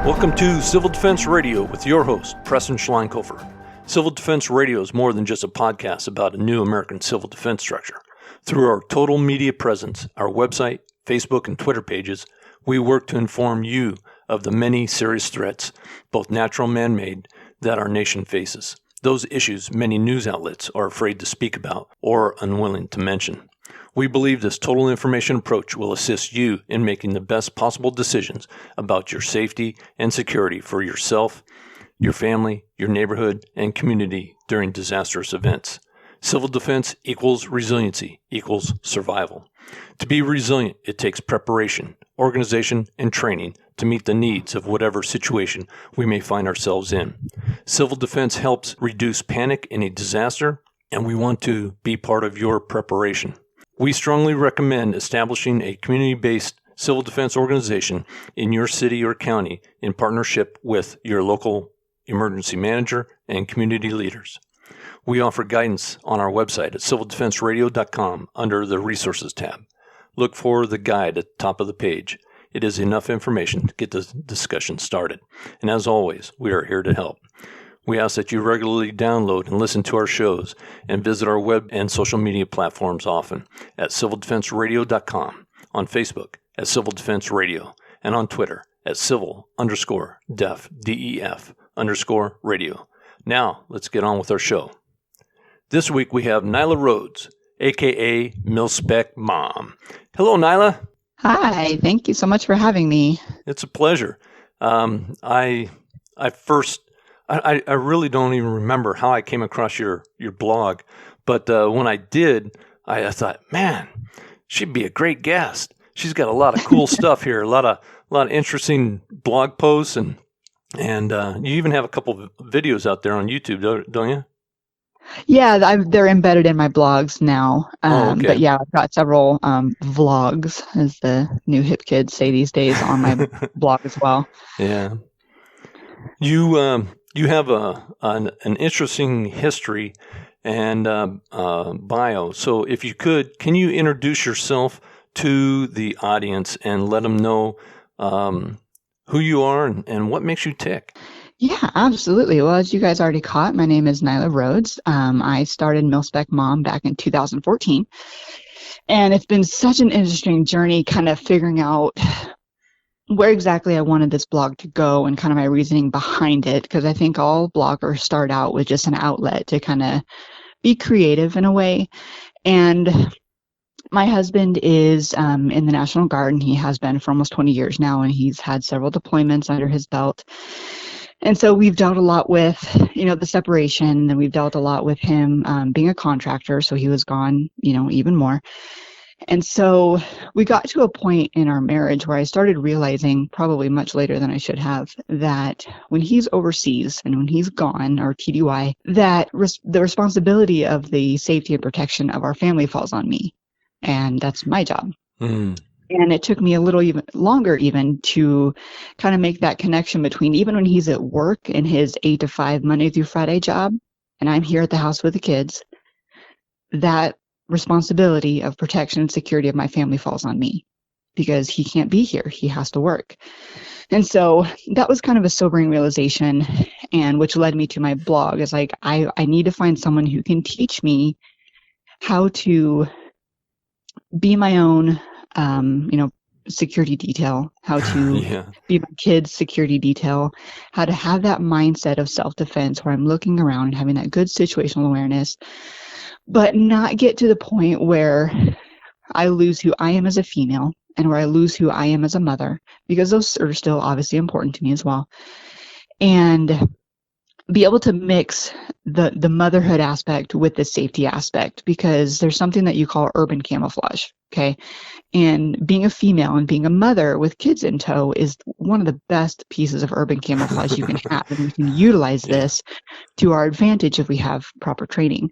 Welcome to Civil Defense Radio with your host, Preston Schleinkofer. Civil Defense Radio is more than just a podcast about a new American civil defense structure. Through our total media presence, our website, Facebook, and Twitter pages, we work to inform you of the many serious threats, both natural and man-made, that our nation faces. Those issues many news outlets are afraid to speak about or unwilling to mention. We believe this total information approach will assist you in making the best possible decisions about your safety and security for yourself, your family, your neighborhood, and community during disastrous events. Civil defense equals resiliency equals survival. To be resilient, it takes preparation, organization, and training to meet the needs of whatever situation we may find ourselves in. Civil defense helps reduce panic in a disaster, and we want to be part of your preparation. We strongly recommend establishing a community-based civil defense organization in your city or county in partnership with your local emergency manager and community leaders. We offer guidance on our website at civildefenseradio.com under the Resources tab. Look for the guide at the top of the page. It is enough information to get the discussion started. And as always, we are here to help. We ask that you regularly download and listen to our shows and visit our web and social media platforms often at civildefenseradio.com, on Facebook at Civil Defense Radio, and on Twitter at civil_def_radio. Now, let's get on with our show. This week we have Nila Rhodes, a.k.a. Mil-Spec Mom. Hello, Nila. Hi, thank you so much for having me. It's a pleasure. I really don't even remember how I came across your blog, but when I did, I thought, man, she'd be a great guest. She's got a lot of cool stuff here, a lot of interesting blog posts, and you even have a couple of videos out there on YouTube, don't you? Yeah, they're embedded in my blogs now. Okay. But yeah, I've got several vlogs, as the new hip kids say these days, on my blog as well. Yeah. You have an interesting history and bio. So if you could, can you introduce yourself to the audience and let them know who you are and what makes you tick? Yeah, absolutely. Well, as you guys already caught, my name is Nila Rhodes. I started Mil-Spec Mom back in 2014. And it's been such an interesting journey kind of figuring out where exactly I wanted this blog to go and kind of my reasoning behind it, because I think all bloggers start out with just an outlet to kind of be creative in a way. And my husband is in the National Guard, and he has been for almost 20 years now, and he's had several deployments under his belt. And so we've dealt a lot with, the separation, and we've dealt a lot with him being a contractor, so he was gone, even more. And so we got to a point in our marriage where I started realizing, probably much later than I should have, that when he's overseas and when he's gone, or TDY, that the responsibility of the safety and protection of our family falls on me. And that's my job. Mm. And it took me a little even longer even to kind of make that connection between, even when he's at work in his 8 to 5 Monday through Friday job, and I'm here at the house with the kids, that responsibility of protection and security of my family falls on me, because he can't be here. He has to work. And so that was kind of a sobering realization, and which led me to my blog. Is like, I need to find someone who can teach me how to be my own security detail, how to be my kids' security detail, how to have that mindset of self-defense where I'm looking around and having that good situational awareness, but not get to the point where I lose who I am as a female and where I lose who I am as a mother, because those are still obviously important to me as well. And be able to mix the motherhood aspect with the safety aspect, because there's something that you call urban camouflage, okay? And being a female and being a mother with kids in tow is one of the best pieces of urban camouflage you can have, and we can utilize this to our advantage if we have proper training.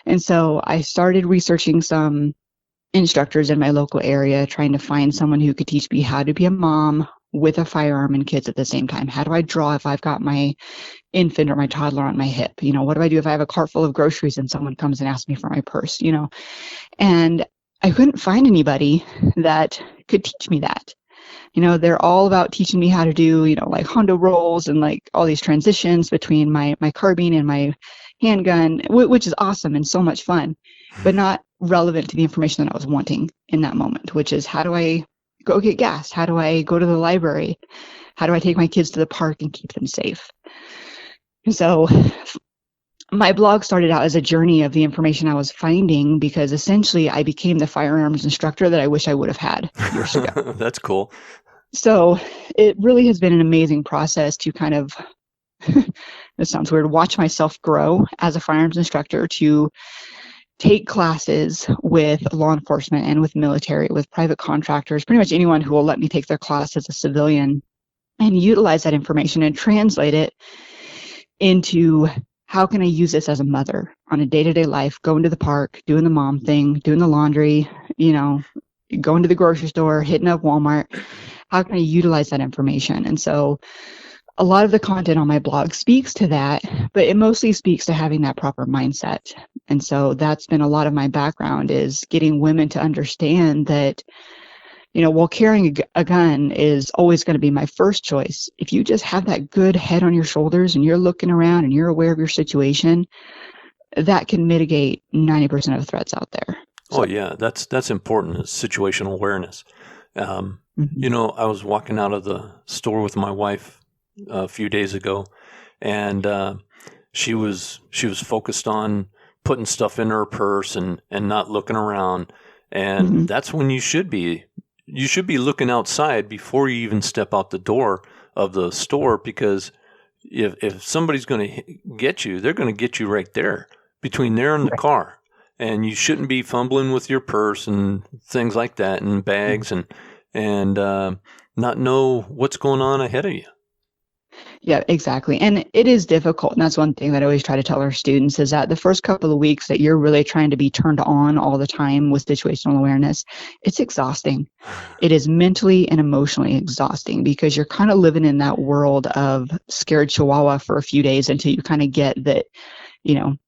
And so I started researching some instructors in my local area, trying to find someone who could teach me how to be a mom with a firearm and kids at the same time. How do I draw if I've got my infant or my toddler on my hip? What do I do if I have a cart full of groceries and someone comes and asks me for my purse? And I couldn't find anybody that could teach me that. They're all about teaching me how to do, like Hondo rolls and like all these transitions between my carbine and my handgun, which is awesome and so much fun, but not relevant to the information that I was wanting in that moment, which is, how do I go get gas? How do I go to the library? How do I take my kids to the park and keep them safe? And so my blog started out as a journey of the information I was finding, because essentially I became the firearms instructor that I wish I would have had years ago. That's cool. So it really has been an amazing process to kind of, this sounds weird, watch myself grow as a firearms instructor, to take classes with law enforcement and with military, with private contractors, pretty much anyone who will let me take their class as a civilian, and utilize that information and translate it into, how can I use this as a mother on a day-to-day life, going to the park, doing the mom thing, doing the laundry, going to the grocery store, hitting up Walmart. How can I utilize that information? And so a lot of the content on my blog speaks to that, but it mostly speaks to having that proper mindset. And so that's been a lot of my background, is getting women to understand that, while carrying a gun is always going to be my first choice, if you just have that good head on your shoulders and you're looking around and you're aware of your situation, that can mitigate 90% of the threats out there. So, oh yeah, that's important, is situational awareness. I was walking out of the store with my wife a few days ago, and she was focused on putting stuff in her purse and not looking around. And that's when you should be looking outside before you even step out the door of the store, because if somebody's going to get you, they're going to get you right there, between there and the car. And you shouldn't be fumbling with your purse and things like that, and bags, and not know what's going on ahead of you. Yeah, exactly. And it is difficult. And that's one thing that I always try to tell our students, is that the first couple of weeks that you're really trying to be turned on all the time with situational awareness, it's exhausting. It is mentally and emotionally exhausting, because you're kind of living in that world of scared chihuahua for a few days, until you kind of get that,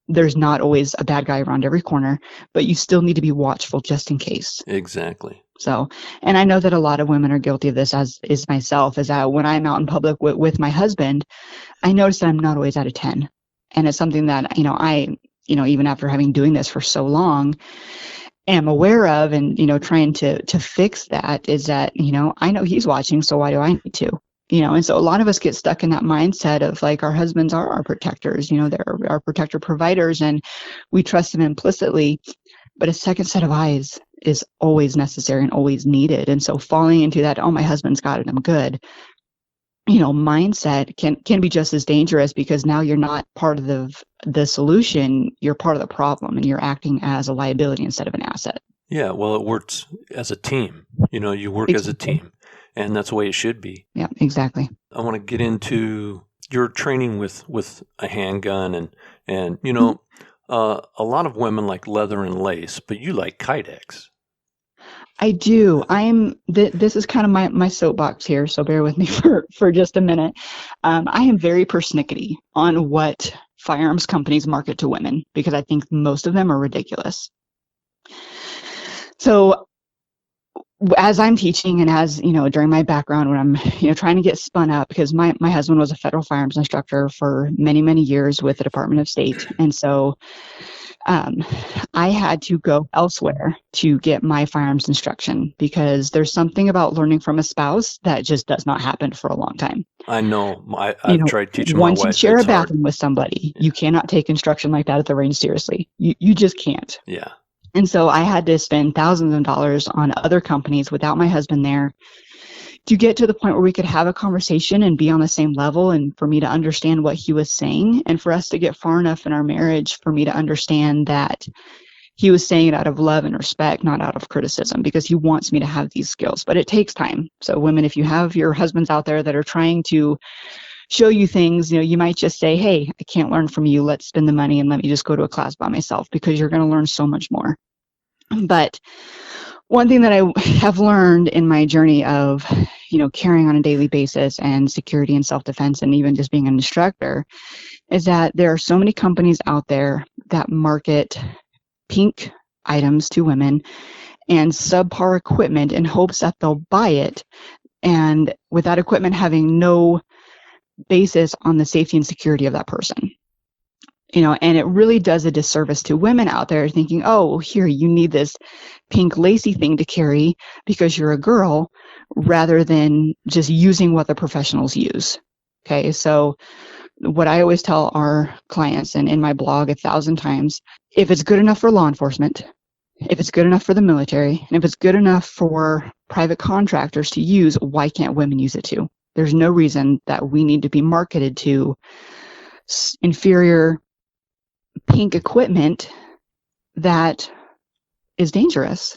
there's not always a bad guy around every corner, but you still need to be watchful just in case. Exactly. So, and I know that a lot of women are guilty of this, as is myself, is that when I'm out in public with my husband, I notice that I'm not always at a 10. And it's something that, I even after having doing this for so long, am aware of, and, trying to fix that, is that, I know he's watching, so why do I need to? And so a lot of us get stuck in that mindset of like, our husbands are our protectors, they're our protector providers, and we trust them implicitly. But a second set of eyes is always necessary and always needed. And so falling into that, oh, my husband's got it, I'm good, mindset can be just as dangerous, because now you're not part of the solution, you're part of the problem, and you're acting as a liability instead of an asset. Yeah, well, it works as a team. You work as a team, and that's the way it should be. Yeah, exactly. I want to get into your training with a handgun, and a lot of women like leather and lace, but you like Kydex. I do. This is kind of my soapbox here, so bear with me for just a minute. I am very persnickety on what firearms companies market to women, because I think most of them are ridiculous. So as I'm teaching, and as, during my background, when I'm, trying to get spun up, because my husband was a federal firearms instructor for many, many years with the Department of State. And so I had to go elsewhere to get my firearms instruction, because there's something about learning from a spouse that just does not happen for a long time. I know. I've tried teaching my wife. Once you share a bathroom with somebody, you cannot take instruction like that at the range seriously. You just can't. Yeah. And so I had to spend thousands of dollars on other companies without my husband there, to get to the point where we could have a conversation and be on the same level, and for me to understand what he was saying, and for us to get far enough in our marriage for me to understand that he was saying it out of love and respect, not out of criticism, because he wants me to have these skills. But it takes time. So women, if you have your husbands out there that are trying to show you things, you might just say, hey, I can't learn from you. Let's spend the money and let me just go to a class by myself, because you're going to learn so much more. But one thing that I have learned in my journey of, carrying on a daily basis, and security and self-defense, and even just being an instructor, is that there are so many companies out there that market pink items to women and subpar equipment in hopes that they'll buy it, and with that equipment having no basis on the safety and security of that person. And it really does a disservice to women out there thinking, oh, here, you need this pink lacy thing to carry because you're a girl, rather than just using what the professionals use. Okay, so what I always tell our clients, and in my blog 1,000 times, if it's good enough for law enforcement, if it's good enough for the military, and if it's good enough for private contractors to use, why can't women use it too? There's no reason that we need to be marketed to inferior pink equipment that is dangerous,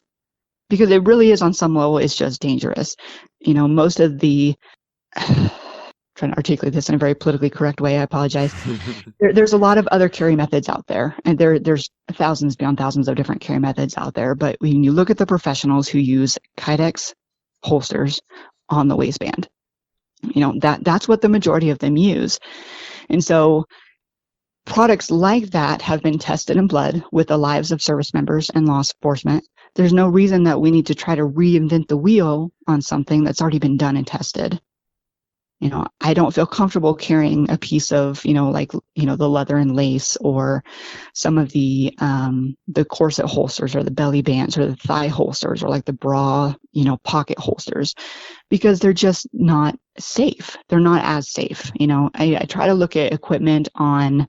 because it really is, on some level, it's just dangerous. Most of the trying to articulate this in a very politically correct way, I apologize. There's a lot of other carry methods out there, and there's thousands beyond thousands of different carry methods out there. But when you look at the professionals who use Kydex holsters on the waistband, that's what the majority of them use. And so products like that have been tested in blood with the lives of service members and law enforcement. There's no reason that we need to try to reinvent the wheel on something that's already been done and tested. I don't feel comfortable carrying a piece of, the leather and lace, or some of the corset holsters, or the belly bands, or the thigh holsters, or like the bra, pocket holsters, because they're just not safe. They're not as safe. I try to look at equipment on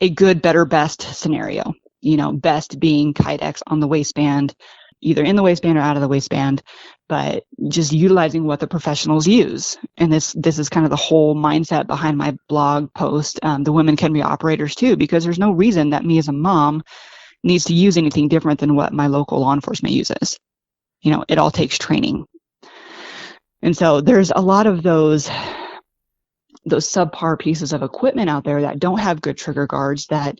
a good, better, best scenario. Best being Kydex on the waistband, either in the waistband or out of the waistband, but just utilizing what the professionals use. And this is kind of the whole mindset behind my blog post, the women can be operators too, because there's no reason that me as a mom needs to use anything different than what my local law enforcement uses. It all takes training. And so there's a lot of those subpar pieces of equipment out there that don't have good trigger guards, that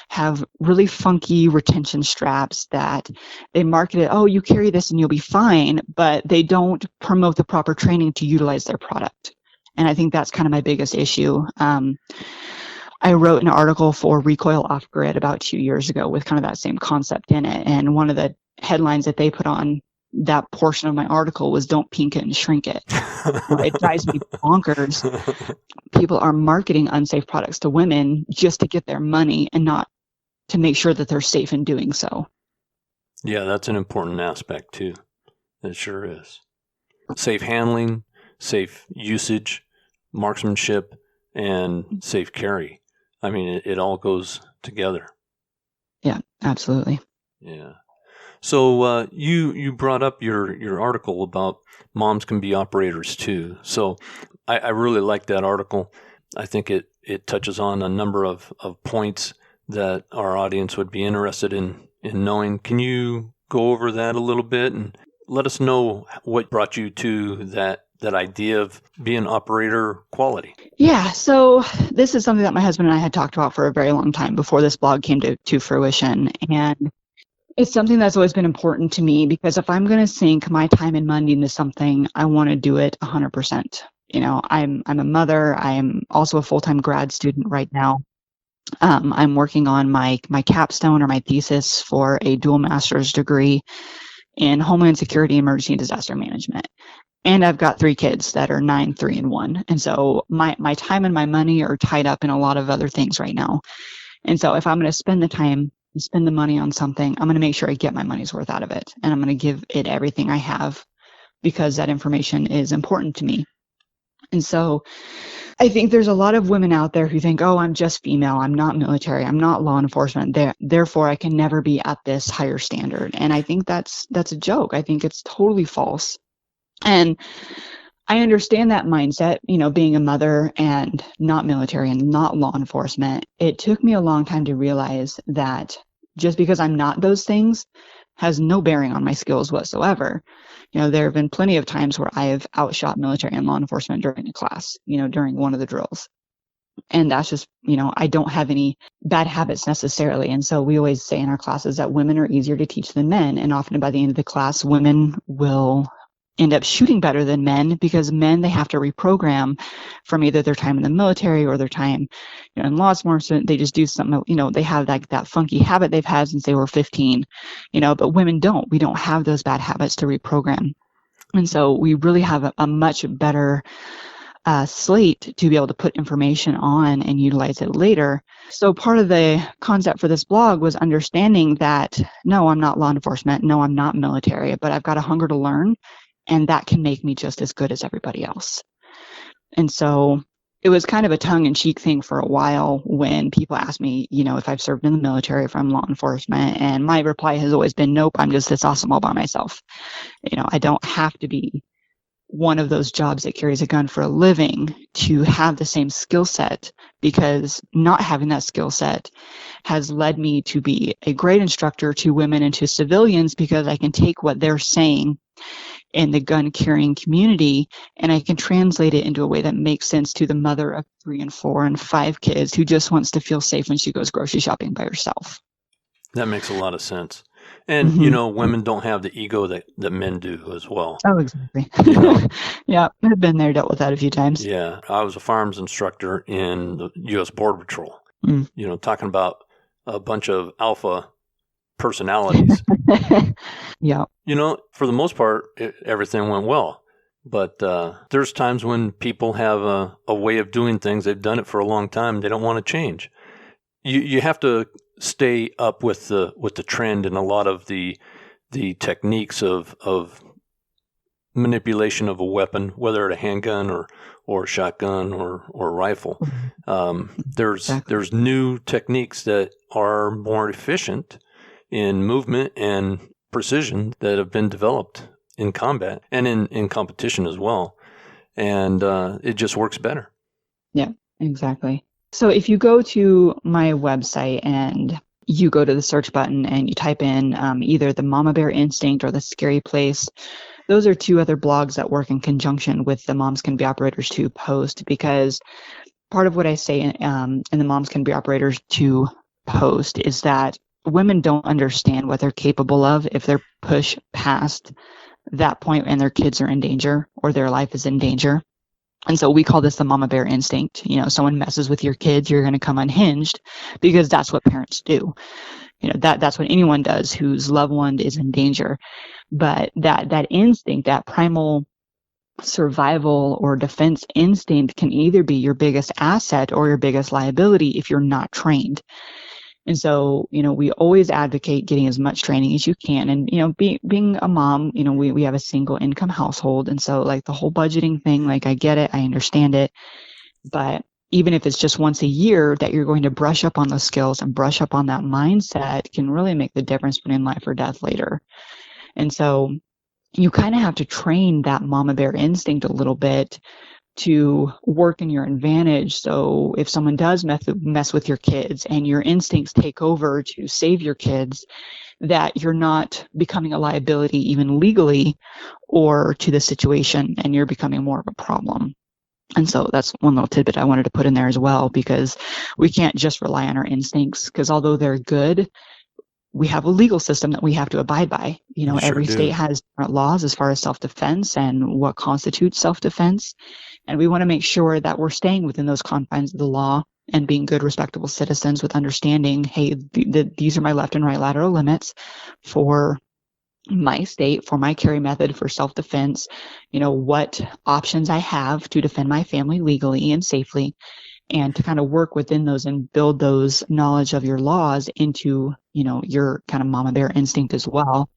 have really funky retention straps, that they market it, oh, you carry this and you'll be fine, but they don't promote the proper training to utilize their product. And I think that's kind of my biggest issue. I wrote an article for Recoil Off Grid about 2 years ago with kind of that same concept in it. And one of the headlines that they put on that portion of my article was "Don't pink it and shrink it." It drives me bonkers. People are marketing unsafe products to women just to get their money and not to make sure that they're safe in doing so. Yeah, that's an important aspect too. It sure is. Safe handling, safe usage, marksmanship, and safe carry. I mean, it all goes together. Yeah, absolutely. Yeah. So you brought up your article about moms can be operators too. So I really like that article. I think it touches on a number of points that our audience would be interested in knowing. Can you go over that a little bit and let us know what brought you to that idea of being operator quality? Yeah, so this is something that my husband and I had talked about for a very long time before this blog came to fruition. And it's something that's always been important to me, because if I'm going to sink my time and money into something, I want to do it 100%. I'm a mother. I am also a full-time grad student right now. I'm working on my capstone, or my thesis, for a dual master's degree in Homeland Security, Emergency, and Disaster Management. And I've got 3 kids that are 9, 3, and 1. And so my time and my money are tied up in a lot of other things right now. And so if I'm going to spend the time and spend the money on something, I'm going to make sure I get my money's worth out of it. And I'm going to give it everything I have, because that information is important to me. And so I think there's a lot of women out there who think, oh, I'm just female, I'm not military, I'm not law enforcement, therefore I can never be at this higher standard. And I think that's a joke. I think it's totally false. And I understand that mindset, being a mother and not military and not law enforcement. It took me a long time to realize that just because I'm not those things has no bearing on my skills whatsoever. There have been plenty of times where I have outshot military and law enforcement during a class, during one of the drills. And that's just, I don't have any bad habits necessarily. And so we always say in our classes that women are easier to teach than men. And often by the end of the class, women will end up shooting better than men, because men, they have to reprogram from either their time in the military or their time in law enforcement. They just do something, they have that funky habit they've had since they were 15, but women don't. We don't have those bad habits to reprogram. And so we really have a much better slate to be able to put information on and utilize it later. So part of the concept for this blog was understanding that, no, I'm not law enforcement. No, I'm not military, but I've got a hunger to learn, and that can make me just as good as everybody else. And so it was kind of a tongue-in-cheek thing for a while when people ask me, if I've served in the military, if I'm law enforcement, and my reply has always been, nope, I'm just this awesome all by myself. I don't have to be one of those jobs that carries a gun for a living to have the same skill set, because not having that skill set has led me to be a great instructor to women and to civilians, because I can take what they're saying in the gun carrying community and I can translate it into a way that makes sense to the mother of 3 and 4 and 5 kids who just wants to feel safe when she goes grocery shopping by herself. That makes a lot of sense. And, women don't have the ego that men do as well. Oh, exactly. Yeah, I've been there, dealt with that a few times. Yeah. I was a firearms instructor in the U.S. Border Patrol, talking about a bunch of alpha personalities. Yeah. For the most part, everything went well. But there's times when people have a way of doing things. They've done it for a long time. They don't want to change. You have to stay up with the trend and a lot of the techniques of manipulation of a weapon, whether it's a handgun or shotgun or rifle. There's new techniques that are more efficient in movement and precision that have been developed in combat and in competition as well. And it just works better. Yeah, exactly. So if you go to my website and you go to the search button and you type in either the Mama Bear Instinct or the Scary Place, those are 2 other blogs that work in conjunction with the Moms Can Be Operators 2 post, because part of what I say in the Moms Can Be Operators 2 post is that women don't understand what they're capable of if they're pushed past that point and their kids are in danger or their life is in danger. And so we call this the Mama Bear Instinct. Someone messes with your kids, you're going to come unhinged, because that's what parents do. That's what anyone does whose loved one is in danger. But that instinct, that primal survival or defense instinct, can either be your biggest asset or your biggest liability if you're not trained. And so, we always advocate getting as much training as you can. And, being a mom, we have a single income household. And so like the whole budgeting thing, like I get it, I understand it. But even if it's just once a year that you're going to brush up on those skills and brush up on that mindset, can really make the difference between life or death later. And so you kind of have to train that mama bear instinct a little bit to work in your advantage. So if someone does mess with your kids and your instincts take over to save your kids, that you're not becoming a liability even legally or to the situation, and you're becoming more of a problem. And so that's one little tidbit I wanted to put in there as well, because we can't just rely on our instincts, because although they're good, we have a legal system that we have to abide by. Every state has different laws as far as self-defense and what constitutes self-defense. And we want to make sure that we're staying within those confines of the law and being good, respectable citizens with understanding, hey, these are my left and right lateral limits for my state, for my carry method, for self-defense, what options I have to defend my family legally and safely, and to kind of work within those and build those knowledge of your laws into, your kind of mama bear instinct as well.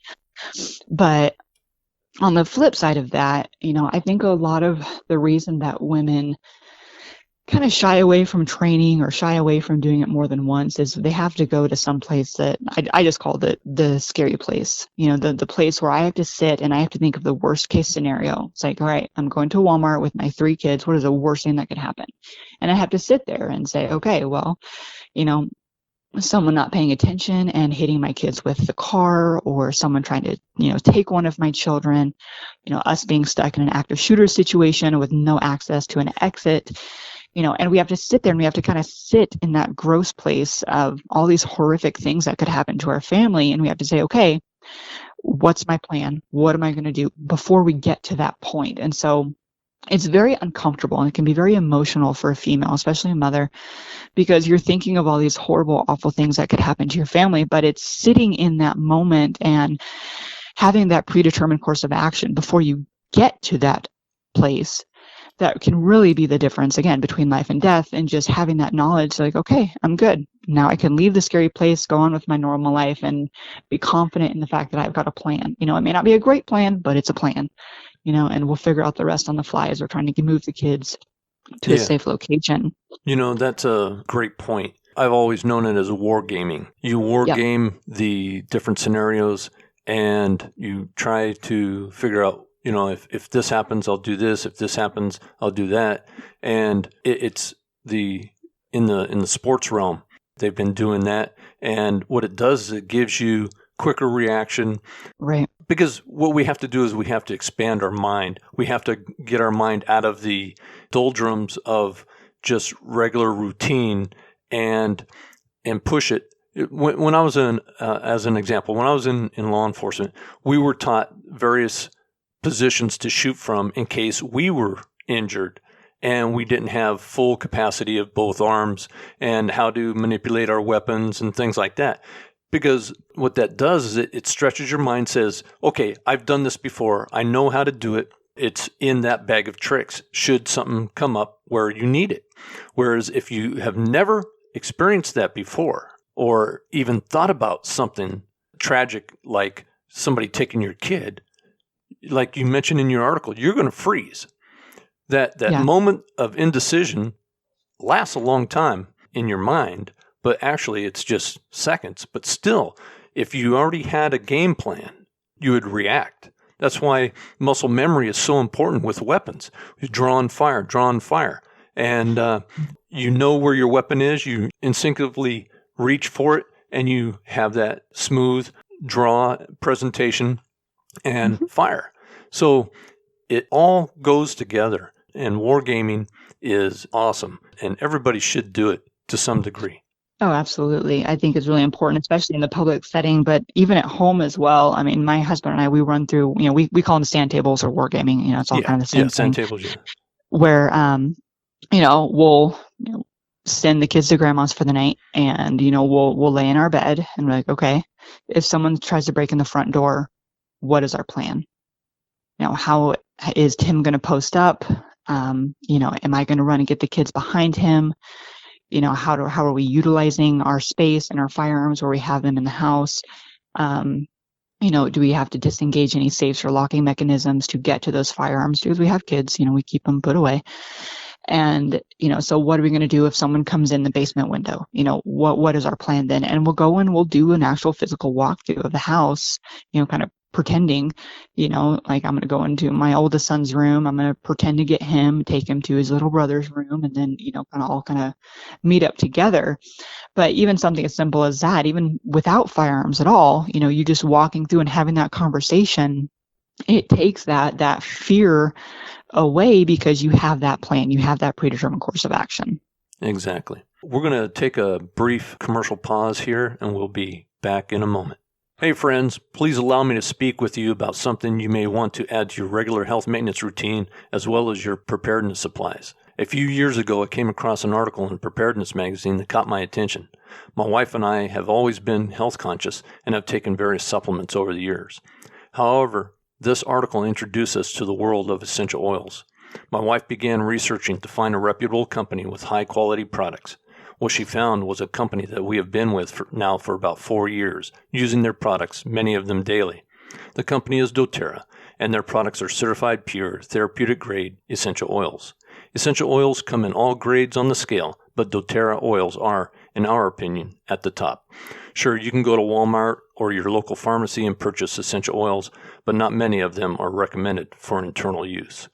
But on the flip side of that, I think a lot of the reason that women kind of shy away from training or shy away from doing it more than once is they have to go to some place that I just called it the scary place, the place where I have to sit and I have to think of the worst case scenario. It's like, all right, I'm going to Walmart with my 3 kids. What is the worst thing that could happen? And I have to sit there and say, okay, well, someone not paying attention and hitting my kids with the car, or someone trying to, take one of my children, us being stuck in an active shooter situation with no access to an exit, and we have to sit there and we have to kind of sit in that gross place of all these horrific things that could happen to our family. And we have to say, okay, what's my plan? What am I going to do before we get to that point? And so it's very uncomfortable, and it can be very emotional for a female, especially a mother, because you're thinking of all these horrible, awful things that could happen to your family, but it's sitting in that moment and having that predetermined course of action before you get to that place that can really be the difference, again, between life and death, and just having that knowledge like, okay, I'm good. Now I can leave the scary place, go on with my normal life, and be confident in the fact that I've got a plan. It may not be a great plan, but it's a plan, and we'll figure out the rest on the fly as we're trying to move the kids to a safe location. That's a great point. I've always known it as war gaming. You war game the different scenarios, and you try to figure out, if this happens, I'll do this. If this happens, I'll do that. And it's in the sports realm, they've been doing that. And what it does is it gives you quicker reaction. Right. Because what we have to do is we have to expand our mind. We have to get our mind out of the doldrums of just regular routine and push it. When I was as an example, when I was in law enforcement, we were taught various positions to shoot from in case we were injured and we didn't have full capacity of both arms, and how to manipulate our weapons and things like that. Because what that does is it stretches your mind, says, okay, I've done this before. I know how to do it. It's in that bag of tricks should something come up where you need it. Whereas if you have never experienced that before, or even thought about something tragic like somebody taking your kid, like you mentioned in your article, you're going to freeze. That moment of indecision lasts a long time in your mind, but actually it's just seconds. But still, if you already had a game plan, you would react. That's why muscle memory is so important with weapons. You draw and fire. And you know where your weapon is. You instinctively reach for it, and you have that smooth draw presentation and fire. So it all goes together, and wargaming is awesome, and everybody should do it to some degree. Oh, absolutely. I think it's really important, especially in the public setting, but even at home as well. I mean, my husband and I, we run through, we call them sand tables or wargaming. It's all kind of the same thing. Sand tables, where, we'll send the kids to grandma's for the night, and, we'll lay in our bed and we're like, okay, if someone tries to break in the front door, what is our plan? How is Tim going to post up? Am I going to run and get the kids behind him? How are we utilizing our space and our firearms where we have them in the house? Do we have to disengage any safes or locking mechanisms to get to those firearms? Because we have kids, we keep them put away. And, so what are we going to do if someone comes in the basement window? What is our plan then? And we'll go and we'll do an actual physical walkthrough of the house, kind of pretending, like I'm going to go into my oldest son's room. I'm going to pretend to get him, take him to his little brother's room, and then, kind of meet up together. But even something as simple as that, even without firearms at all, you just walking through and having that conversation, it takes that fear away because you have that plan, you have that predetermined course of action. Exactly. We're going to take a brief commercial pause here, and we'll be back in a moment. Hey friends, please allow me to speak with you about something you may want to add to your regular health maintenance routine as well as your preparedness supplies. A few years ago, I came across an article in Preparedness magazine that caught my attention. My wife and I have always been health conscious and have taken various supplements over the years. However, this article introduced us to the world of essential oils. My wife began researching to find a reputable company with high-quality products. What she found was a company that we have been with for about 4 years, using their products, many of them daily. The company is doTERRA, and their products are certified pure, therapeutic-grade essential oils. Essential oils come in all grades on the scale, but doTERRA oils are, in our opinion, at the top. Sure, you can go to Walmart or your local pharmacy and purchase essential oils, but not many of them are recommended for internal use.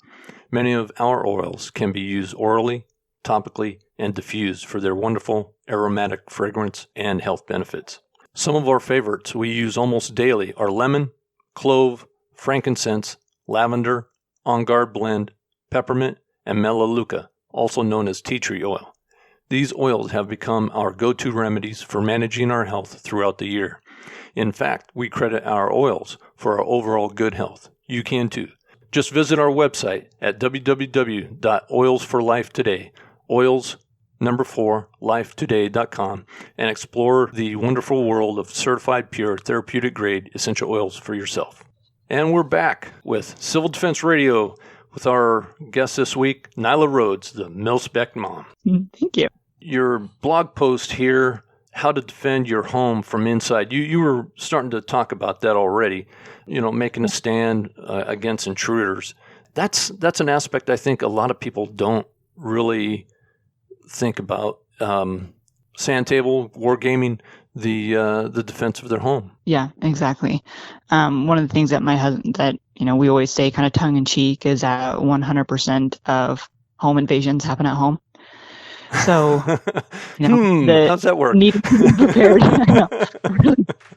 Many of our oils can be used orally, topically, and diffused for their wonderful aromatic fragrance and health benefits. Some of our favorites we use almost daily are lemon, clove, frankincense, lavender, On Guard blend, peppermint, and melaleuca, also known as tea tree oil. These oils have become our go-to remedies for managing our health throughout the year. In fact, we credit our oils for our overall good health. You can too. Just visit our website at www.oilsforlifetoday, oils4lifetoday.com, and explore the wonderful world of certified pure therapeutic grade essential oils for yourself. And we're back with Civil Defense Radio with our guest this week, Nila Rhodes, the Mil-Spec mom. Thank you. Your blog post here, How to Defend Your Home from Inside, you were starting to talk about that already, making a stand against intruders. That's an aspect I think a lot of people don't really think about. Sand table, wargaming, the defense of their home. Yeah, exactly. One of the things that my husband, we always say kind of tongue in cheek is that 100% of home invasions happen at home. So, how's that work? Need to be prepared. I know,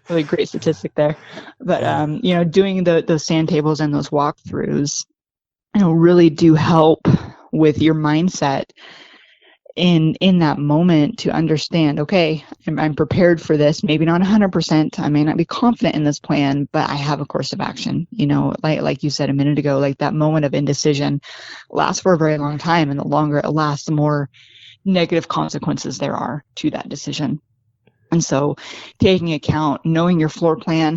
really great statistic there. But, doing those sand tables and those walkthroughs, really do help with your mindset in that moment to understand, okay, I'm prepared for this, maybe not 100%. I may not be confident in this plan, but I have a course of action. Like you said a minute ago, like that moment of indecision lasts for a very long time. And the longer it lasts, the more negative consequences there are to that decision. And so taking account, knowing your floor plan,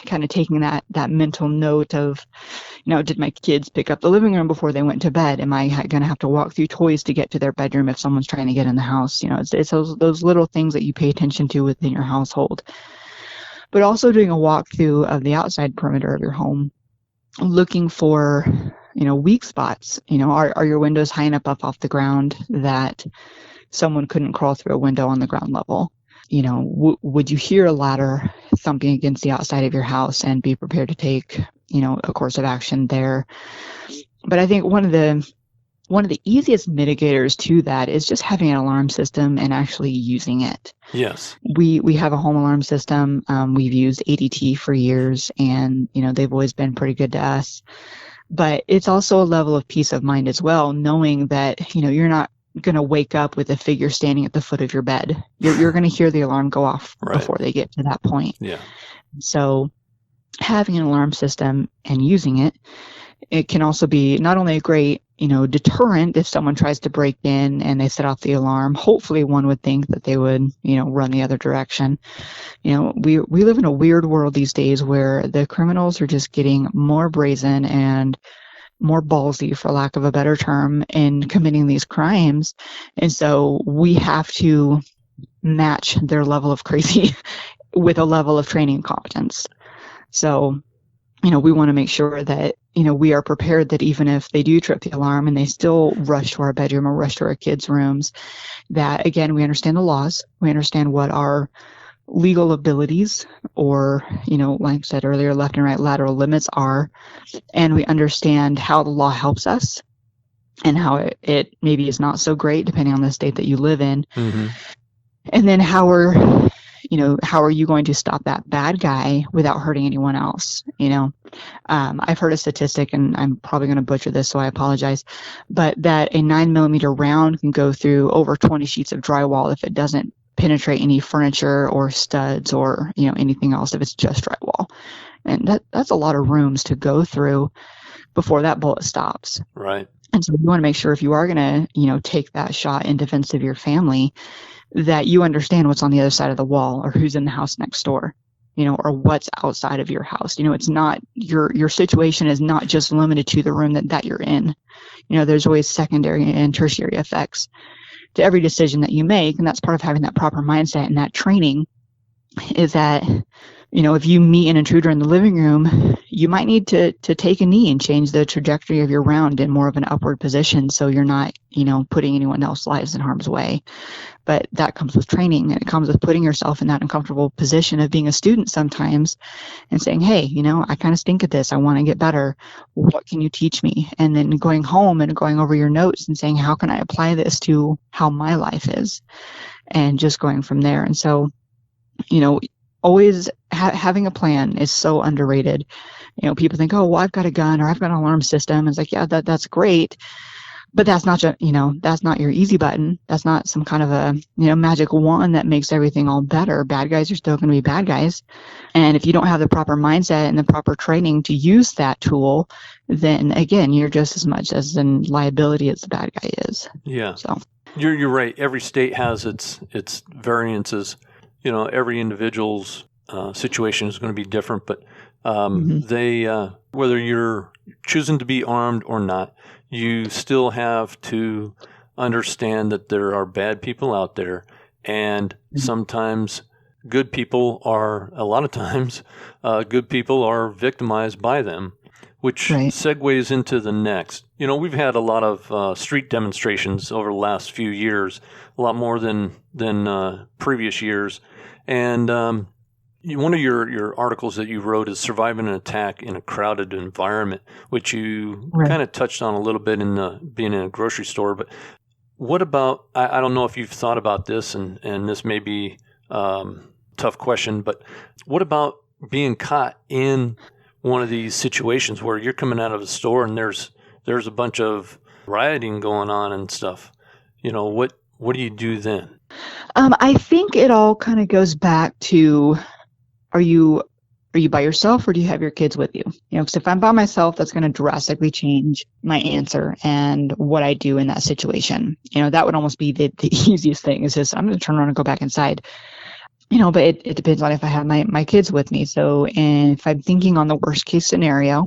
kind of taking that mental note of, did my kids pick up the living room before they went to bed? Am I going to have to walk through toys to get to their bedroom if someone's trying to get in the house? It's those little things that you pay attention to within your household. But also doing a walkthrough of the outside perimeter of your home, looking for, weak spots. Are your windows high enough up off the ground that someone couldn't crawl through a window on the ground level? Would you hear a ladder thumping against the outside of your house and be prepared to take, a course of action there? But I think one of the easiest mitigators to that is just having an alarm system and actually using it. Yes. We have a home alarm system. We've used ADT for years, and, they've always been pretty good to us. But it's also a level of peace of mind as well, knowing that, you're not going to wake up with a figure standing at the foot of your bed. You're going to hear the alarm go off before they get to that point. Yeah. So having an alarm system and using it can also be not only a great, deterrent if someone tries to break in and they set off the alarm. Hopefully one would think that they would, run the other direction. We live in a weird world these days where the criminals are just getting more brazen and more ballsy, for lack of a better term, in committing these crimes. And so we have to match their level of crazy with a level of training and competence. So, we want to make sure that, we are prepared that even if they do trip the alarm and they still rush to our bedroom or rush to our kids' rooms, that, again, we understand the laws. We understand what our legal abilities or, like I said earlier, left and right lateral limits are, and we understand how the law helps us and how it maybe is not so great depending on the state that you live in. Mm-hmm. And then how are you going to stop that bad guy without hurting anyone else? I've heard a statistic, and I'm probably going to butcher this, so I apologize, but that a 9mm round can go through over 20 sheets of drywall if it doesn't penetrate any furniture or studs or, anything else, if it's just drywall. And that's a lot of rooms to go through before that bullet stops. Right. And so you want to make sure if you are going to, take that shot in defense of your family, that you understand what's on the other side of the wall or who's in the house next door, or what's outside of your house. It's not your situation is not just limited to the room that you're in. There's always secondary and tertiary effects to every decision that you make. And that's part of having that proper mindset and that training is that, if you meet an intruder in the living room, you might need to take a knee and change the trajectory of your round in more of an upward position so you're not, putting anyone else's lives in harm's way. But that comes with training, and it comes with putting yourself in that uncomfortable position of being a student sometimes and saying, hey, I kind of stink at this. I want to get better. What can you teach me? And then going home and going over your notes and saying, how can I apply this to how my life is? And just going from there. And so, always having a plan is so underrated. People think, oh, well, I've got a gun or I've got an alarm system. It's like, yeah, that's great. But that's not that's not your easy button. That's not some kind of a, magic wand that makes everything all better. Bad guys are still going to be bad guys. And if you don't have the proper mindset and the proper training to use that tool, then again, you're just as much as in liability as the bad guy is. Yeah. So you're right. Every state has its variances. Every individual's situation is going to be different, but They, whether you're choosing to be armed or not, you still have to understand that there are bad people out there, and sometimes good people are, a lot of times, good people are victimized by them, which segues into the next. We've had a lot of street demonstrations over the last few years, a lot more than previous years. And one of your articles that you wrote is Surviving an Attack in a Crowded Environment, which you kind of touched on a little bit in being in a grocery store. But what about, I don't know if you've thought about this, and this may be tough question, but what about being caught in one of these situations where you're coming out of a store and there's a bunch of rioting going on and stuff? What do you do then? I think it all kind of goes back to, are you by yourself, or do you have your kids with you? Because if I'm by myself, that's going to drastically change my answer and what I do in that situation. That would almost be the easiest thing, is just, I'm going to turn around and go back inside. But it depends on if I have my kids with me. So, and if I'm thinking on the worst case scenario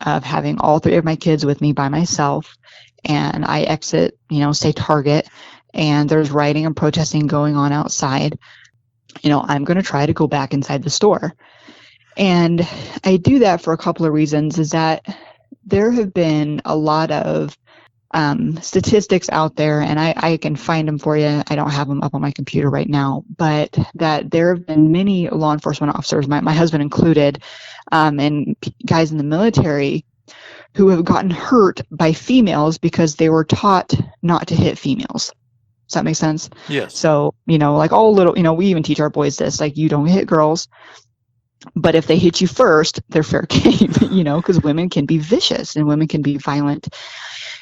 of having all three of my kids with me by myself, and I exit, say Target, and there's rioting and protesting going on outside, I'm going to try to go back inside the store. And I do that for a couple of reasons, is that there have been a lot of statistics out there, and I can find them for you. I don't have them up on my computer right now, but that there have been many law enforcement officers, my husband included, and guys in the military who have gotten hurt by females because they were taught not to hit females. Does that make sense? Yes. So, like all little, we even teach our boys this, like, you don't hit girls, but if they hit you first, they're fair game, because women can be vicious and women can be violent.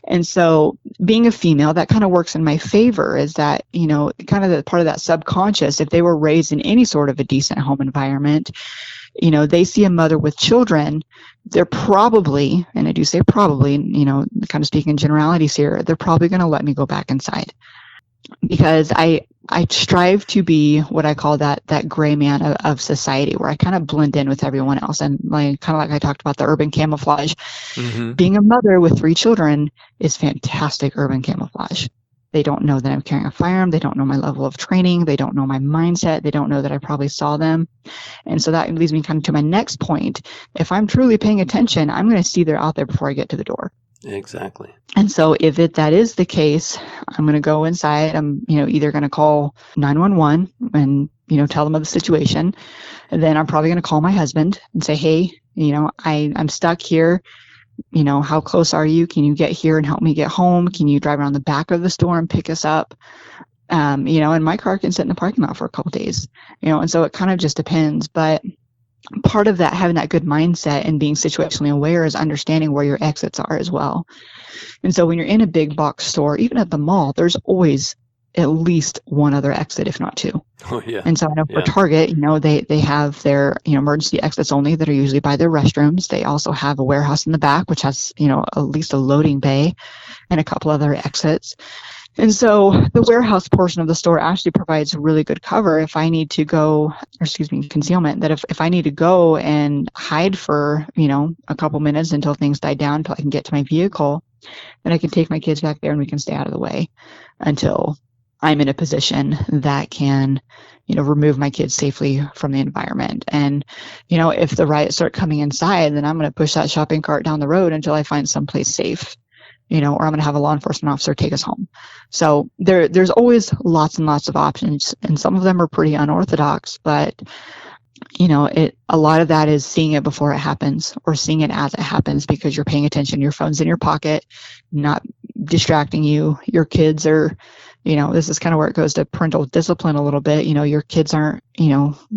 And so being a female, that kind of works in my favor, is that, kind of the part of that subconscious, if they were raised in any sort of a decent home environment, they see a mother with children, they're probably, and I do say probably, kind of speaking in generalities here, they're probably going to let me go back inside. Because I strive to be what I call that gray man of society, where I kind of blend in with everyone else. And kind of like I talked about the urban camouflage, being a mother with 3 children is fantastic urban camouflage. They don't know that I'm carrying a firearm. They don't know my level of training. They don't know my mindset. They don't know that I probably saw them. And so that leads me kind of to my next point. If I'm truly paying attention, I'm going to see they're out there before I get to the door. Exactly. And so if that is the case, I'm going to go inside. I'm, either going to call 911 and, tell them of the situation. And then I'm probably going to call my husband and say, hey, I'm stuck here. How close are you? Can you get here and help me get home? Can you drive around the back of the store and pick us up? And my car can sit in the parking lot for a couple of days, and so it kind of just depends. But part of that, having that good mindset and being situationally aware, is understanding where your exits are as well. And so when you're in a big box store, even at the mall, there's always at least one other exit, if not 2. Oh, yeah. And so I know for Target, they have their, emergency exits only that are usually by their restrooms. They also have a warehouse in the back, which has, at least a loading bay and a couple other exits. And so the warehouse portion of the store actually provides really good cover if I need to go, concealment, that if I need to go and hide for, a couple minutes until things die down, until I can get to my vehicle, then I can take my kids back there and we can stay out of the way until I'm in a position that can, remove my kids safely from the environment. And, if the riots start coming inside, then I'm going to push that shopping cart down the road until I find someplace safe. Or I'm going to have a law enforcement officer take us home. So there's always lots and lots of options, and some of them are pretty unorthodox, but a lot of that is seeing it before it happens, or seeing it as it happens, because you're paying attention. Your phone's in your pocket, not distracting you. Your kids are, this is kind of where it goes to parental discipline a little bit. Your kids aren't,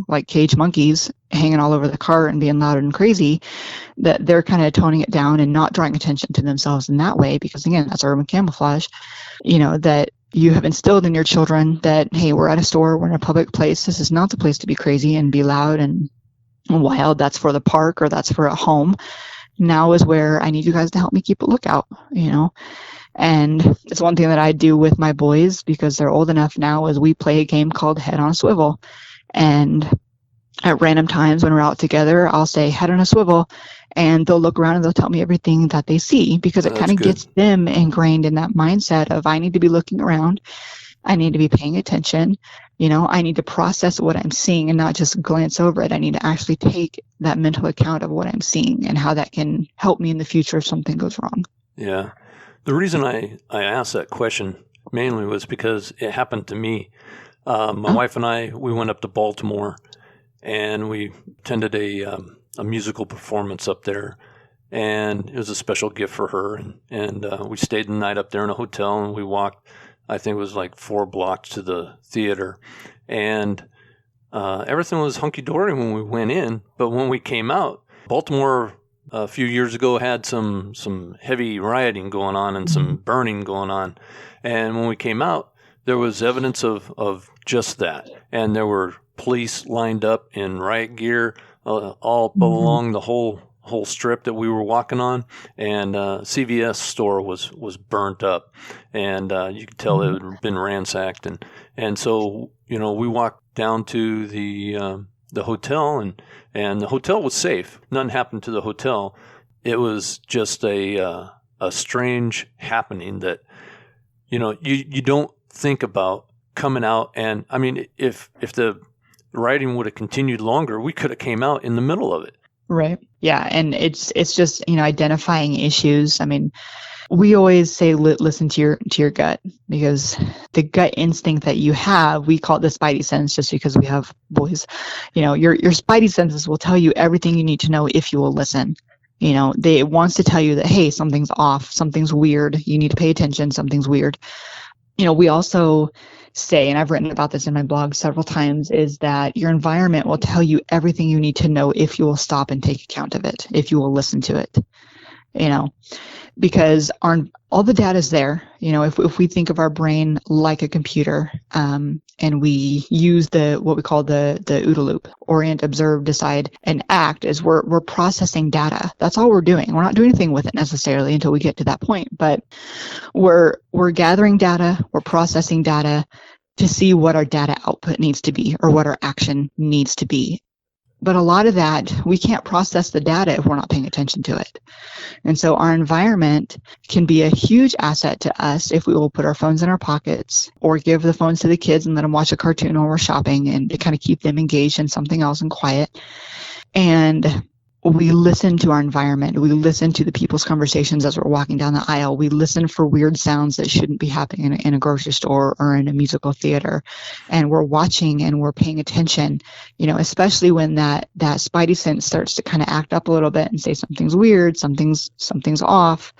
like cage monkeys hanging all over the cart and being loud and crazy, that they're kind of toning it down and not drawing attention to themselves in that way, because again, that's urban camouflage, that you have instilled in your children that, hey, we're at a store, we're in a public place. This is not the place to be crazy and be loud and wild. That's for the park, or that's for a home. Now is where I need you guys to help me keep a lookout, And it's one thing that I do with my boys, because they're old enough now, is we play a game called Head on a Swivel. And at random times when we're out together, I'll say head on a swivel, and they'll look around and they'll tell me everything that they see, because it That's kind of good. gets them ingrained in that mindset of, I need to be looking around. I need to be paying attention. I need to process what I'm seeing and not just glance over it. I need to actually take that mental account of what I'm seeing and how that can help me in the future if something goes wrong. Yeah. The reason I asked that question mainly was because it happened to me. My wife and I, we went up to Baltimore and we attended a musical performance up there. And it was a special gift for her. And we stayed the night up there in a hotel, and we walked, I think it was like 4 blocks to the theater. And everything was hunky-dory when we went in. But when we came out, Baltimore a few years ago had some heavy rioting going on and some burning going on. And when we came out, there was evidence of just that. And there were police lined up in riot gear all along the whole strip that we were walking on. And CVS store was burnt up. And you could tell it had been ransacked. And so, we walked down to the hotel, and the hotel was safe. Nothing happened to the hotel. It was just a strange happening that, you don't think about coming out. And I mean, if the rioting would have continued longer, we could have came out in the middle of it. Right. Yeah. And it's just, identifying issues. I mean, we always say, listen to your gut, because the gut instinct that you have, we call it the spidey sense, just because we have boys. Your spidey senses will tell you everything you need to know if you will listen. It wants to tell you that, hey, something's off, something's weird, you need to pay attention, something's weird. We also say, and I've written about this in my blog several times, is that your environment will tell you everything you need to know if you will stop and take account of it, if you will listen to it. Because all the data is there. If we think of our brain like a computer, and we use what we call the OODA loop, orient, observe, decide, and act, is we're processing data. That's all we're doing. We're not doing anything with it necessarily until we get to that point, but we're gathering data, we're processing data to see what our data output needs to be, or what our action needs to be. But a lot of that, we can't process the data if we're not paying attention to it. And so our environment can be a huge asset to us if we will put our phones in our pockets, or give the phones to the kids and let them watch a cartoon while we're shopping, and to kind of keep them engaged in something else and quiet. And we listen to our environment. We listen to the people's conversations as we're walking down the aisle. We listen for weird sounds that shouldn't be happening in a grocery store or in a musical theater. And we're watching and we're paying attention, especially when that spidey sense starts to kind of act up a little bit and say something's weird, something's off,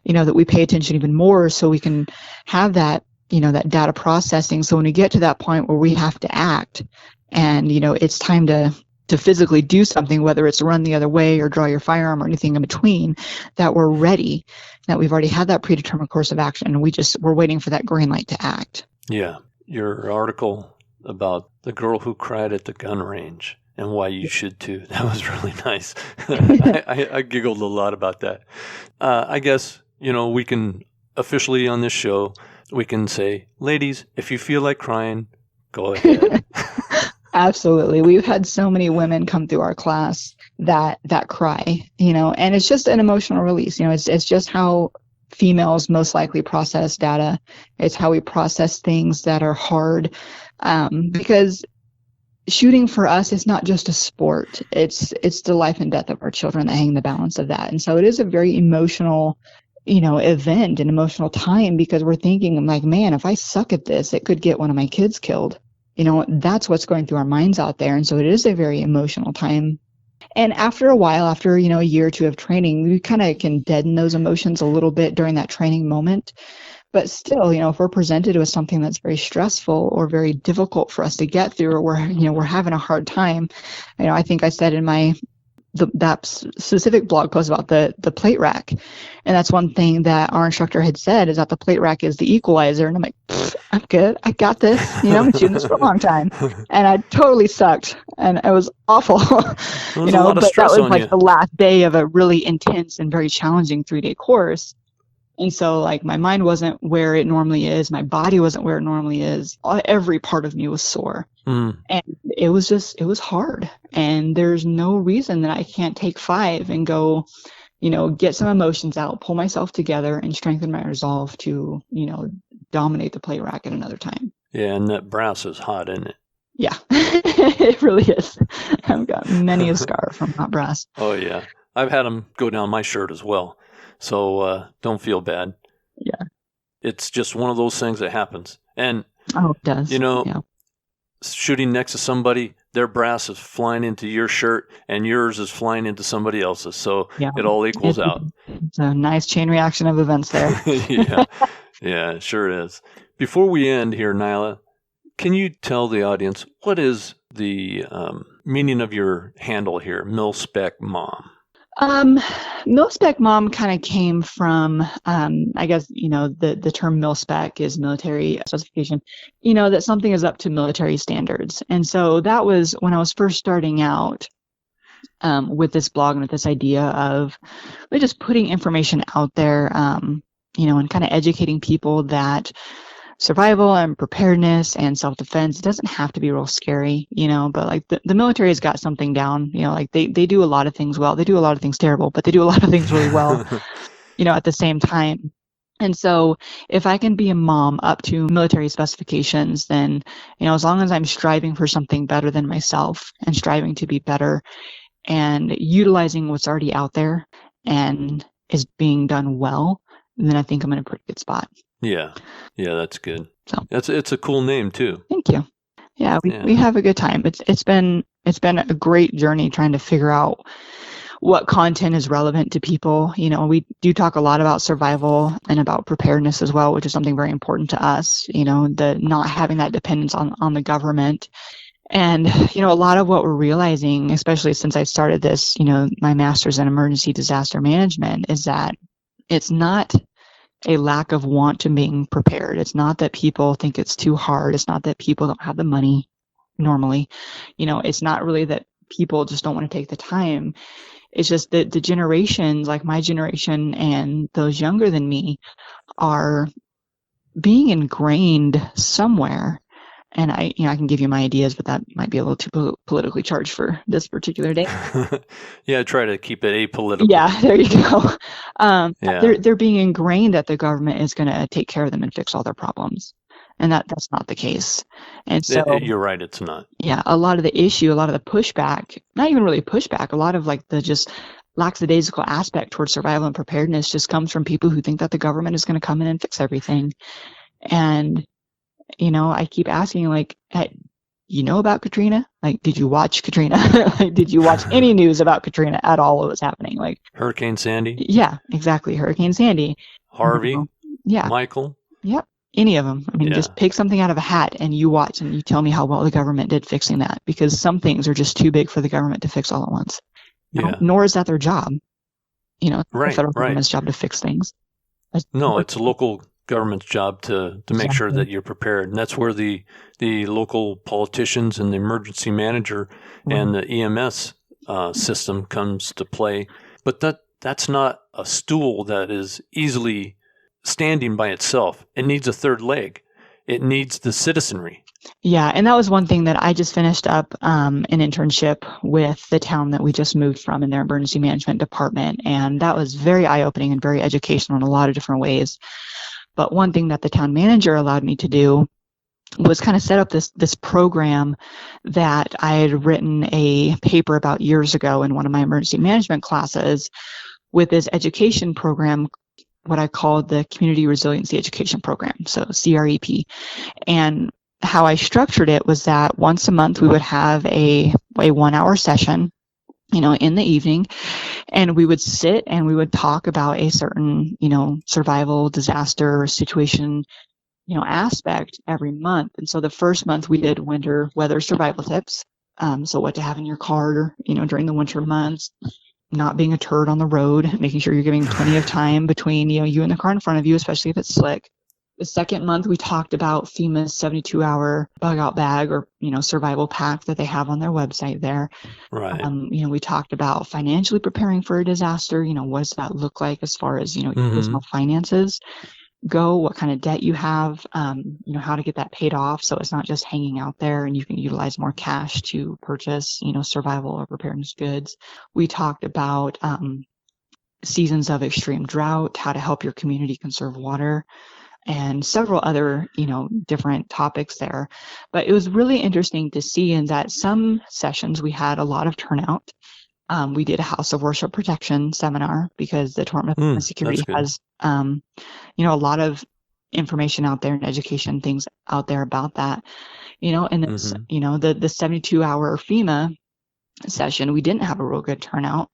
that we pay attention even more, so we can have that, that data processing. So when we get to that point where we have to act, and, it's time to physically do something, whether it's run the other way or draw your firearm or anything in between, that we're ready, that we've already had that predetermined course of action, and we're waiting for that green light to act. Yeah. Your article about the girl who cried at the gun range and why you should too, that was really nice. I giggled a lot about that. I guess, we can officially on this show, we can say, ladies, if you feel like crying, go ahead. Absolutely. We've had so many women come through our class that cry, and it's just an emotional release. It's just how females most likely process data. It's how we process things that are hard, because shooting for us is not just a sport. It's the life and death of our children that hang the balance of that. And so it is a very emotional, event, an emotional time, because we're thinking, I'm like, man, if I suck at this, it could get one of my kids killed. That's what's going through our minds out there. And so it is a very emotional time. And after a while, after, a year or two of training, we kind of can deaden those emotions a little bit during that training moment. But still, if we're presented with something that's very stressful or very difficult for us to get through, or we're having a hard time, I think I said in that specific blog post about the plate rack. And that's one thing that our instructor had said, is that the plate rack is the equalizer. And I'm like, I'm good. I got this. I've been shooting this for a long time. And I totally sucked. And it was awful. But that was like the last day of a really intense and very challenging 3-day course. And so like my mind wasn't where it normally is. My body wasn't where it normally is. Every part of me was sore. Mm. And it was hard. And there's no reason that I can't take 5 and go, get some emotions out, pull myself together, and strengthen my resolve to, dominate the play rack at another time. Yeah, and that brass is hot, isn't it? Yeah, it really is. I've got many a scar from hot brass. Oh, yeah. I've had them go down my shirt as well. So don't feel bad. Yeah. It's just one of those things that happens. And, it does. Yeah. Shooting next to somebody, their brass is flying into your shirt and yours is flying into somebody else's. So it all equals out. It's a nice chain reaction of events there. Yeah, it sure is. Before we end here, Nila, can you tell the audience what is the meaning of your handle here, Mil-Spec Mom? Mil-Spec Mom kind of came from, I guess, the term mil-spec is military specification, that something is up to military standards. And so that was when I was first starting out with this blog and with this idea of really just putting information out there, and kind of educating people that survival and preparedness and self-defense, it doesn't have to be real scary, but like the military has got something down, like they do a lot of things well. They do a lot of things terrible, but they do a lot of things really well, at the same time. And so if I can be a mom up to military specifications, then, as long as I'm striving for something better than myself and striving to be better and utilizing what's already out there and is being done well, then I think I'm in a pretty good spot. Yeah, that's good. So it's a cool name too. Thank you. Yeah, we have a good time. It's been a great journey trying to figure out what content is relevant to people. We do talk a lot about survival and about preparedness as well, which is something very important to us. The not having that dependence on the government. And, a lot of what we're realizing, especially since I started this, my master's in emergency disaster management, is that it's not a lack of want to being prepared. It's not that people think it's too hard. It's not that people don't have the money normally. It's not really that people just don't want to take the time. It's just that the generations, like my generation and those younger than me, are being ingrained somewhere. And I can give you my ideas, but that might be a little too politically charged for this particular day. Yeah, try to keep it apolitical. Yeah, there you go. They're being ingrained that the government is going to take care of them and fix all their problems, and that's not the case. And so you're right, it's not. Yeah, a lot of the issue, a lot of the pushback, not even really pushback, a lot of like the just lackadaisical aspect towards survival and preparedness just comes from people who think that the government is going to come in and fix everything. And I keep asking, like, hey, about Katrina? Like, did you watch Katrina? Like, did you watch any news about Katrina at all? What was happening? Like Hurricane Sandy? Yeah, exactly. Hurricane Sandy. Harvey? Yeah. Michael? Yep. Any of them. I mean, just pick something out of a hat and you watch and you tell me how well the government did fixing that, because some things are just too big for the government to fix all at once. Nor is that their job. The federal government's job to fix things. No, it's a local government's job to make sure that you're prepared. And that's where the local politicians and the emergency manager and the EMS system comes to play. But that's not a stool that is easily standing by itself. It needs a third leg. It needs the citizenry. Yeah, and that was one thing that I just finished up an internship with the town that we just moved from in their emergency management department. And that was very eye-opening and very educational in a lot of different ways. But one thing that the town manager allowed me to do was kind of set up this program that I had written a paper about years ago in one of my emergency management classes with this education program, what I called the Community Resiliency Education Program, so CREP. And how I structured it was that once a month we would have a 1-hour session, in the evening, and we would sit and we would talk about a certain, survival, disaster, situation, aspect every month. And so the first month we did winter weather survival tips. So what to have in your car, during the winter months, not being a turd on the road, making sure you're giving plenty of time between, you and the car in front of you, especially if it's slick. The second month, we talked about FEMA's 72-hour bug out bag or, survival pack that they have on their website there. Right. We talked about financially preparing for a disaster. What does that look like as far as, your personal finances go, what kind of debt you have, how to get that paid off so it's not just hanging out there and you can utilize more cash to purchase, survival or preparedness goods. We talked about seasons of extreme drought, how to help your community conserve water, and several other, different topics there. But it was really interesting to see in that some sessions we had a lot of turnout. We did a house of worship protection seminar because the Department of Homeland Security has, a lot of information out there and education things out there about that, and it's, the 72-hour FEMA session, we didn't have a real good turnout,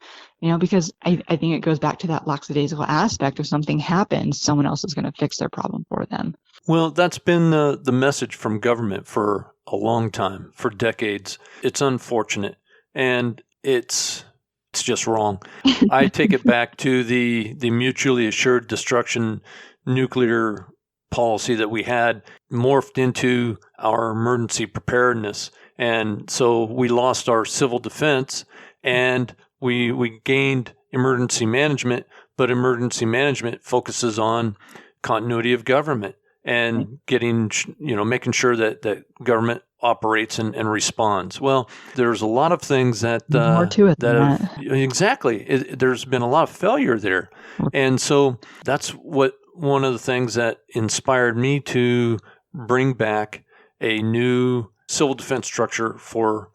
because I think it goes back to that lackadaisical aspect. If something happens, someone else is going to fix their problem for them. Well, that's been the message from government for a long time, for decades. It's unfortunate, and it's just wrong. I take it back to the mutually assured destruction nuclear policy that we had morphed into our emergency preparedness. And so we lost our civil defense and we gained emergency management, but emergency management focuses on continuity of government and making sure that government operates and responds. Well, there's a lot of things that more to it than that. Exactly. There's been a lot of failure there. And so that's one of the things that inspired me to bring back a new civil defense structure for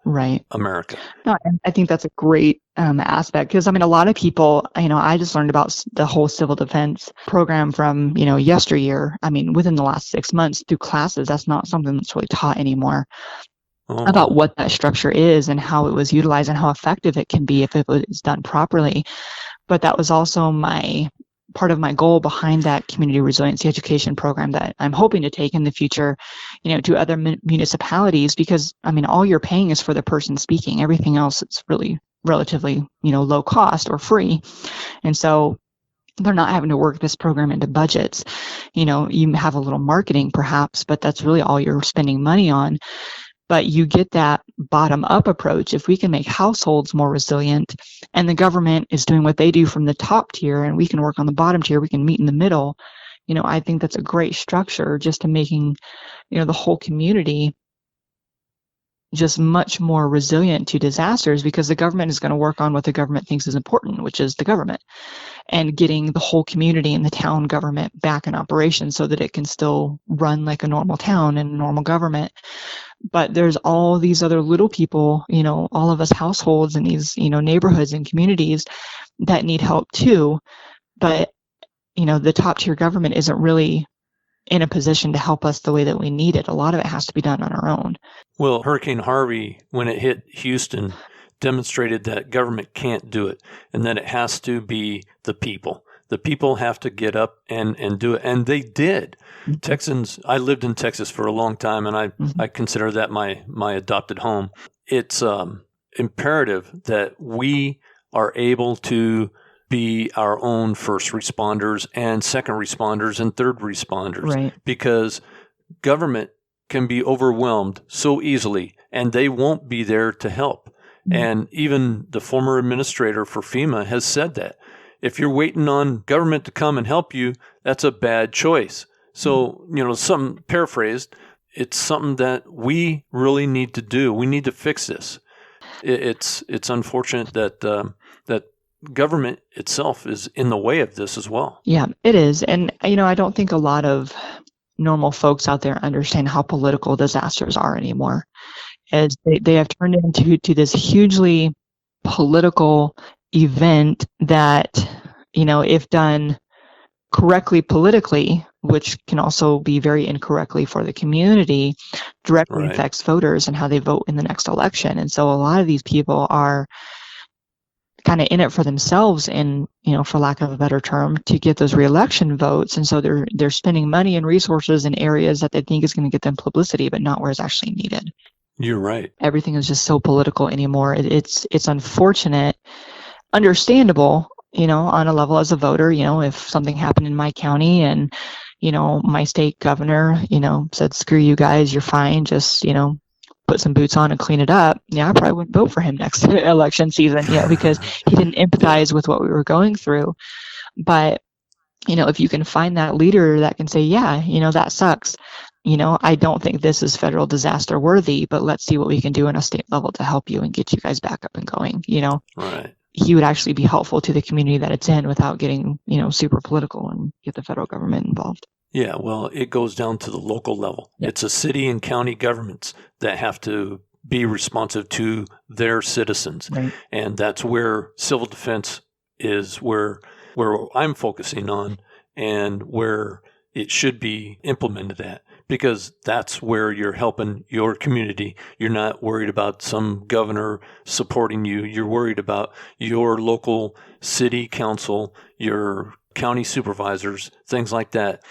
America. No, I think that's a great aspect because, a lot of people, I just learned about the whole civil defense program from, yesteryear. Within the last 6 months through classes, that's not something that's really taught anymore about what that structure is and how it was utilized and how effective it can be if it was done properly. But that was also part of my goal behind that community resiliency education program that I'm hoping to take in the future, to other municipalities, because all you're paying is for the person speaking. Everything else, it's really relatively, low cost or free. And so they're not having to work this program into budgets. You have a little marketing perhaps, but that's really all you're spending money on. But you get that bottom-up approach. If we can make households more resilient and the government is doing what they do from the top tier and we can work on the bottom tier, we can meet in the middle, I think that's a great structure just to making, the whole community just much more resilient to disasters, because the government is going to work on what the government thinks is important, which is the government, and getting the whole community and the town government back in operation so that it can still run like a normal town and a normal government. But there's all these other little people, all of us households in these, neighborhoods and communities that need help too. But, the top tier government isn't really in a position to help us the way that we need it. A lot of it has to be done on our own. Well, Hurricane Harvey, when it hit Houston, demonstrated that government can't do it and that it has to be the people. The people have to get up and do it. And they did. Mm-hmm. Texans, I lived in Texas for a long time, and I consider that my adopted home. It's imperative that we are able to be our own first responders and second responders and third responders, because government can be overwhelmed so easily and they won't be there to help. Mm-hmm. And even the former administrator for FEMA has said that. If you're waiting on government to come and help you, that's a bad choice. So, some paraphrased, it's something that we really need to do. We need to fix this. It's unfortunate that that government itself is in the way of this as well. Yeah, it is. And, I don't think a lot of normal folks out there understand how political disasters are anymore, as they have turned into this hugely political event that, if done correctly politically, which can also be very incorrectly for the community, directly affects voters and how they vote in the next election. And so a lot of these people are kind of in it for themselves and, for lack of a better term, to get those reelection votes. And so they're spending money and resources in areas that they think is going to get them publicity, but not where it's actually needed. You're right. Everything is just so political anymore. It's unfortunate, understandable, on a level as a voter, if something happened in my county and, my state governor, said, screw you guys, you're fine, just, put some boots on and clean it up, I probably wouldn't vote for him next election season, because he didn't empathize with what we were going through. But, if you can find that leader that can say, yeah, that sucks. I don't think this is federal disaster worthy, but let's see what we can do on a state level to help you and get you guys back up and going, Right. He would actually be helpful to the community that it's in without getting, super political and get the federal government involved. Yeah, well, it goes down to the local level. Yep. It's a city and county governments that have to be responsive to their citizens. Right. And that's where civil defense is where I'm focusing on and where it should be implemented at, because that's where you're helping your community. You're not worried about some governor supporting you. You're worried about your local city council, your county supervisors, things like that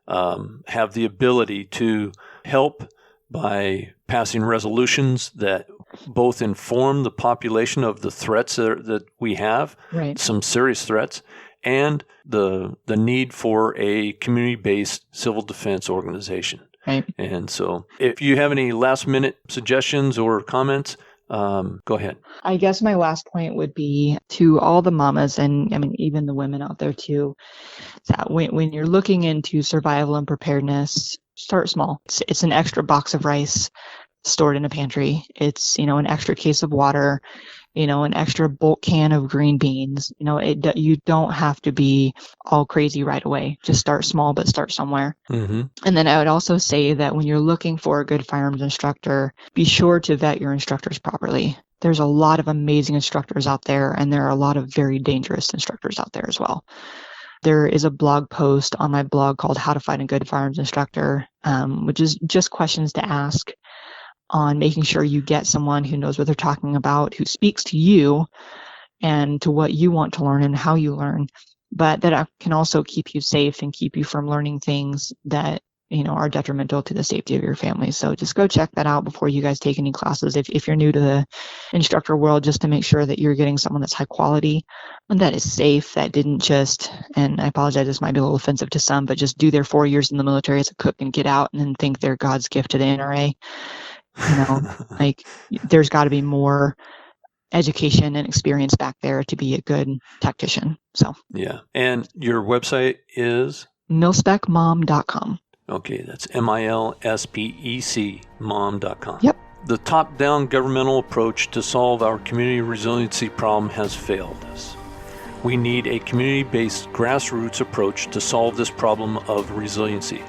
have the ability to help by passing resolutions that both inform the population of the threats that we have, right, some serious threats, and the need for a community-based civil defense organization. Right. And so if you have any last-minute suggestions or comments, go ahead. I guess my last point would be to all the mamas, and even the women out there too, that when you're looking into survival and preparedness, start small. It's an extra box of rice stored in a pantry. It's, an extra case of water, an extra bulk can of green beans. You don't have to be all crazy right away. Just start small, but start somewhere. Mm-hmm. And then I would also say that when you're looking for a good firearms instructor, be sure to vet your instructors properly. There's a lot of amazing instructors out there, and there are a lot of very dangerous instructors out there as well. There is a blog post on my blog called How to Find a Good Firearms Instructor, which is just questions to ask on making sure you get someone who knows what they're talking about, who speaks to you and to what you want to learn and how you learn, but that can also keep you safe and keep you from learning things that, are detrimental to the safety of your family. So just go check that out before you guys take any classes. If you're new to the instructor world, just to make sure that you're getting someone that's high quality and that is safe, that didn't just, and I apologize, this might be a little offensive to some, but just do their 4 years in the military as a cook and get out and then think they're God's gift to the NRA. There's got to be more education and experience back there to be a good tactician. So yeah. And your website is Mil-Spec-Mom.com. Okay, that's MILSPEC mom.com. Yep. The top-down governmental approach to solve our community resiliency problem has failed us. We need a community-based grassroots approach to solve this problem of resiliency.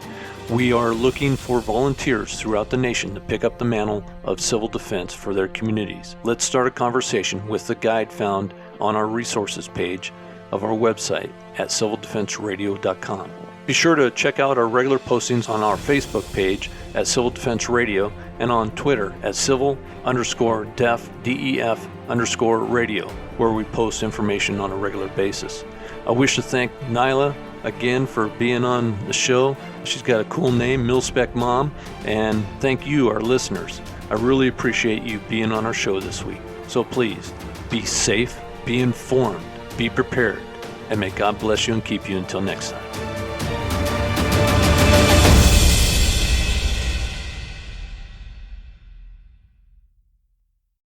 We are looking for volunteers throughout the nation to pick up the mantle of civil defense for their communities. Let's start a conversation with the guide found on our resources page of our website at civildefenseradio.com. Be sure to check out our regular postings on our Facebook page at Civil Defense Radio and on Twitter at civil_def_radio, where we post information on a regular basis. I wish to thank Nila again for being on the show. She's got a cool name, Mil-Spec Mom, and thank you, our listeners. I really appreciate you being on our show this week. So please, be safe, be informed, be prepared, and may God bless you and keep you until next time.